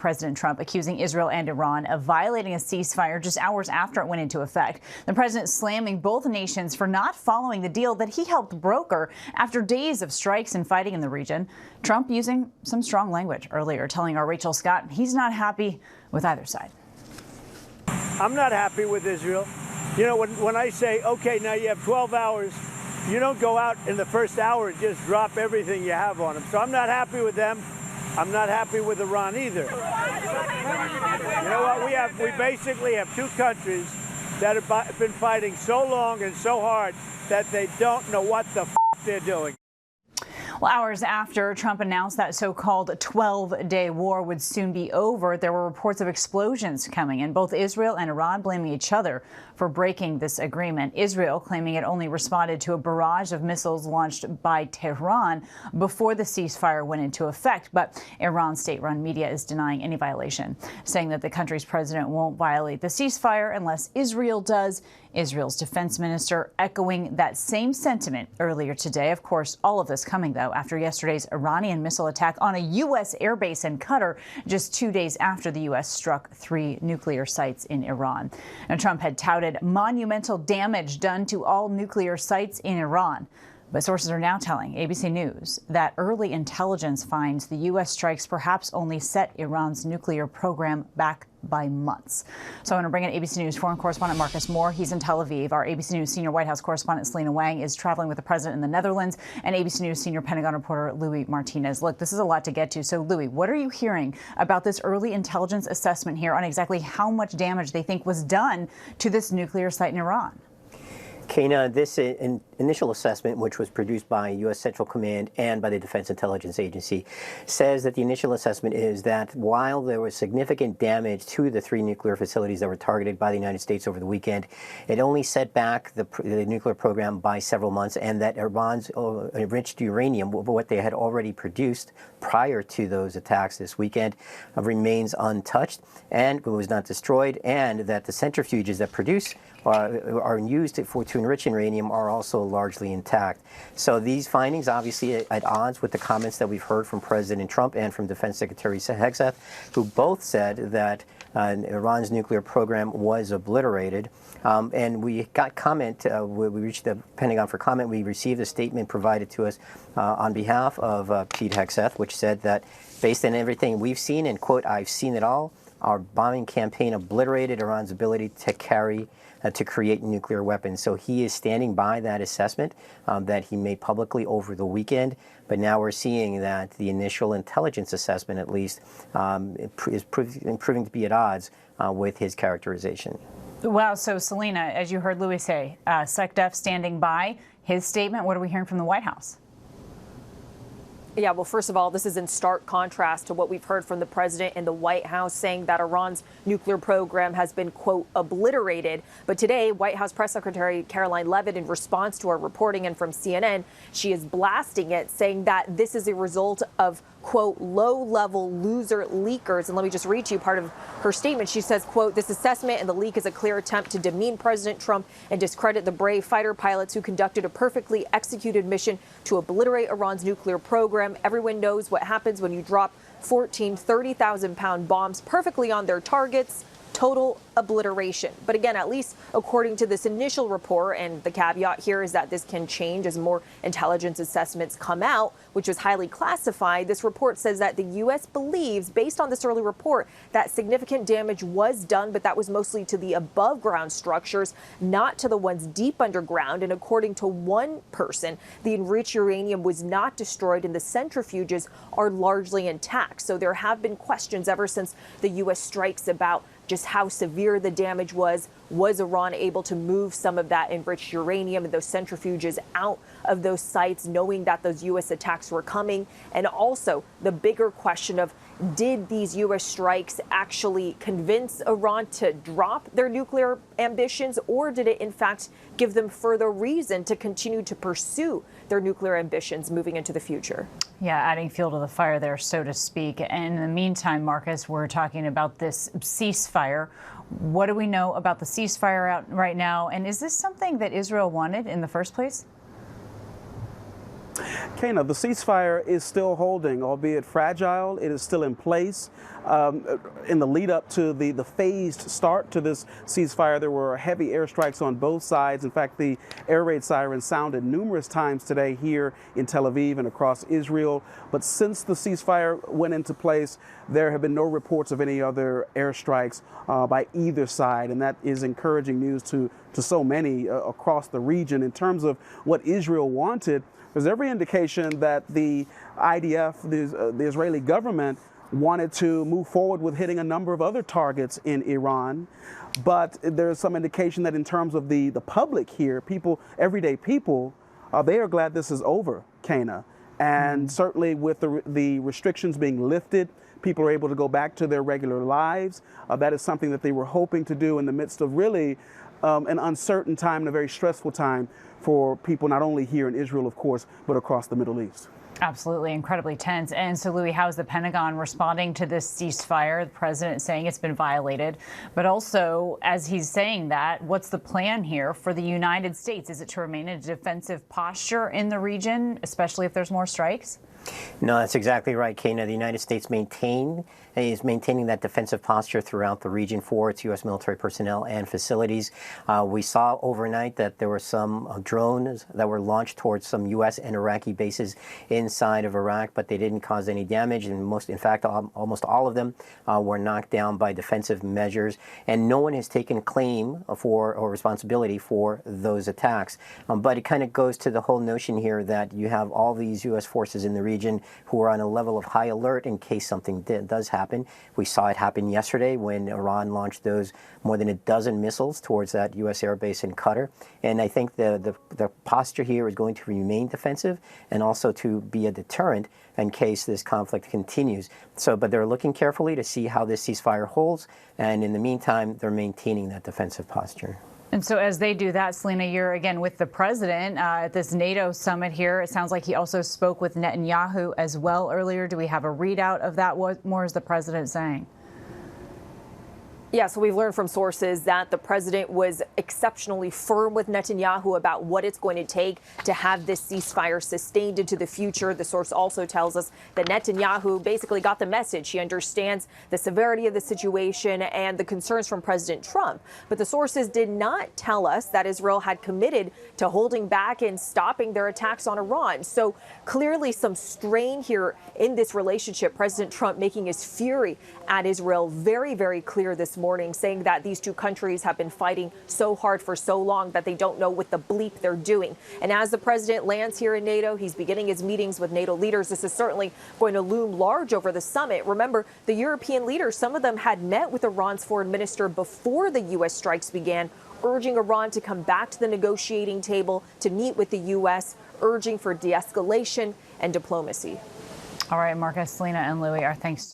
President Trump accusing Israel and Iran of violating a ceasefire just hours after it went into effect. The president slamming both nations for not following the deal that he helped broker after days of strikes and fighting in the region. Trump using some strong language earlier, telling our Rachel Scott he's not happy with either side. I'm not happy with Israel. You know, when I say, okay, now you have 12 hours, you don't go out in the first hour and just drop everything you have on them. So I'm not happy with them. I'm not happy with Iran either. You know what? We basically have two countries that have been fighting so long and so hard that they don't know what the they're doing. Well, hours after Trump announced that so-called 12-day war would soon be over, there were reports of explosions coming in, both Israel and Iran blaming each other for breaking this agreement. Israel claiming it only responded to a barrage of missiles launched by Tehran before the ceasefire went into effect. But Iran's state-run media is denying any violation, saying that the country's president won't violate the ceasefire unless Israel does. Israel's defense minister echoing that same sentiment earlier today. Of course, all of this coming, though, after yesterday's Iranian missile attack on a U.S. airbase in Qatar, just 2 days after the U.S. struck 3 nuclear sites in Iran. And Trump had touted monumental damage done to all nuclear sites in Iran. But sources are now telling ABC News that early intelligence finds the U.S. strikes perhaps only set Iran's nuclear program back by months. So I want to bring in ABC News foreign correspondent Marcus Moore. He's in Tel Aviv. Our ABC News senior White House correspondent Selena Wang is traveling with the president in the Netherlands, and ABC News senior Pentagon reporter Louis Martinez. Look, this is a lot to get to. So, Louis, what are you hearing about this early intelligence assessment here on exactly how much damage they think was done to this nuclear site in Iran? Kena, this initial assessment, which was produced by U.S. Central Command and by the Defense Intelligence Agency, says that the initial assessment is that while there was significant damage to the 3 nuclear facilities that were targeted by the United States over the weekend, it only set back the nuclear program by several months, and that Iran's enriched uranium, what they had already produced prior to those attacks this weekend, remains untouched and was not destroyed, and that the centrifuges that produce are used to enrich uranium are also largely intact. So these findings, obviously at odds with the comments that we've heard from President Trump and from Defense Secretary Hegseth, who both said that Iran's nuclear program was obliterated. And we got comment, we reached the Pentagon for comment. We received a statement provided to us on behalf of Pete Hegseth, which said that based on everything we've seen, and quote, "I've seen it all, our bombing campaign obliterated Iran's ability to create nuclear weapons." So he is standing by that assessment that he made publicly over the weekend. But now we're seeing that the initial intelligence assessment, at least, is proving to be at odds with his characterization. Wow. So, Selena, as you heard Louis say, SecDef standing by his statement. What are we hearing from the White House? Yeah, well, first of all, this is in stark contrast to what we've heard from the president and the White House, saying that Iran's nuclear program has been, quote, obliterated. But today, White House Press Secretary Caroline Leavitt, in response to our reporting and from CNN, she is blasting it, saying that this is a result of, quote, low-level loser leakers. And let me just read to you part of her statement. She says, quote, "This assessment and the leak is a clear attempt to demean President Trump and discredit the brave fighter pilots who conducted a perfectly executed mission to obliterate Iran's nuclear program. Everyone knows what happens when you drop 14 30,000-pound bombs perfectly on their targets. Total obliteration." But again, at least according to this initial report, and the caveat here is that this can change as more intelligence assessments come out, which was highly classified. This report says that the U.S. believes, based on this early report, that significant damage was done, but that was mostly to the above ground structures, not to the ones deep underground. And according to one person, the enriched uranium was not destroyed and the centrifuges are largely intact. So there have been questions ever since the U.S. strikes about just how severe the damage was. Was Iran able to move some of that enriched uranium and those centrifuges out of those sites, knowing that those U.S. attacks were coming? And also the bigger question of, did these U.S. strikes actually convince Iran to drop their nuclear ambitions, or did it in fact give them further reason to continue to pursue their nuclear ambitions moving into the future? Yeah, adding fuel to the fire there, so to speak. And in the meantime, Marcus, we're talking about this ceasefire. What do we know about the ceasefire out right now? And is this something that Israel wanted in the first place? Kana, the ceasefire is still holding, albeit fragile. It is still in place. In the lead up to the phased start to this ceasefire, there were heavy airstrikes on both sides. In fact, the air raid siren sounded numerous times today here in Tel Aviv and across Israel. But since the ceasefire went into place, there have been no reports of any other airstrikes by either side. And that is encouraging news to so many across the region. In terms of what Israel wanted, there's every indication that the IDF, the Israeli government, wanted to move forward with hitting a number of other targets in Iran. But there's some indication that in terms of the public here, people, everyday people, they are glad this is over, Kana. And certainly with the restrictions being lifted, people are able to go back to their regular lives. That is something that they were hoping to do in the midst of really an uncertain time and a very stressful time for people not only here in Israel, of course, but across the Middle East. Absolutely, incredibly tense. And so, Louis, how's the Pentagon responding to this ceasefire? The president saying it's been violated. But also, as he's saying that, what's the plan here for the United States? Is it to remain in a defensive posture in the region, especially if there's more strikes? No, that's exactly right, Kana. The United States is maintaining that defensive posture throughout the region for its U.S. military personnel and facilities. We saw overnight that there were some drones that were launched towards some U.S. and Iraqi bases inside of Iraq, but they didn't cause any damage. And in fact, almost all of them were knocked down by defensive measures. And no one has taken claim for or responsibility for those attacks. But it kind of goes to the whole notion here that you have all these U.S. forces in the region who are on a level of high alert in case something does happen. We saw it happen yesterday when Iran launched those more than a dozen missiles towards that U.S. airbase in Qatar. And I think the posture here is going to remain defensive and also to be a deterrent in case this conflict continues. But they're looking carefully to see how this ceasefire holds. And in the meantime, they're maintaining that defensive posture. And so as they do that, Selena, you're again with the president at this NATO summit here. It sounds like he also spoke with Netanyahu as well earlier. Do we have a readout of that? What more is the president saying? Yeah, so we've learned from sources that the president was exceptionally firm with Netanyahu about what it's going to take to have this ceasefire sustained into the future. The source also tells us that Netanyahu basically got the message. He understands the severity of the situation and the concerns from President Trump. But the sources did not tell us that Israel had committed to holding back and stopping their attacks on Iran. So clearly some strain here in this relationship. President Trump making his fury at Israel very, very clear this morning, saying that these two countries have been fighting so hard for so long that they don't know what the bleep they're doing. And as the president lands here in NATO, he's beginning his meetings with NATO leaders. This is certainly going to loom large over the summit. Remember, the European leaders, some of them had met with Iran's foreign minister before the U.S. strikes began, urging Iran to come back to the negotiating table to meet with the U.S., urging for de-escalation and diplomacy. All right, Marcus, Selena, and Louis, our thanks.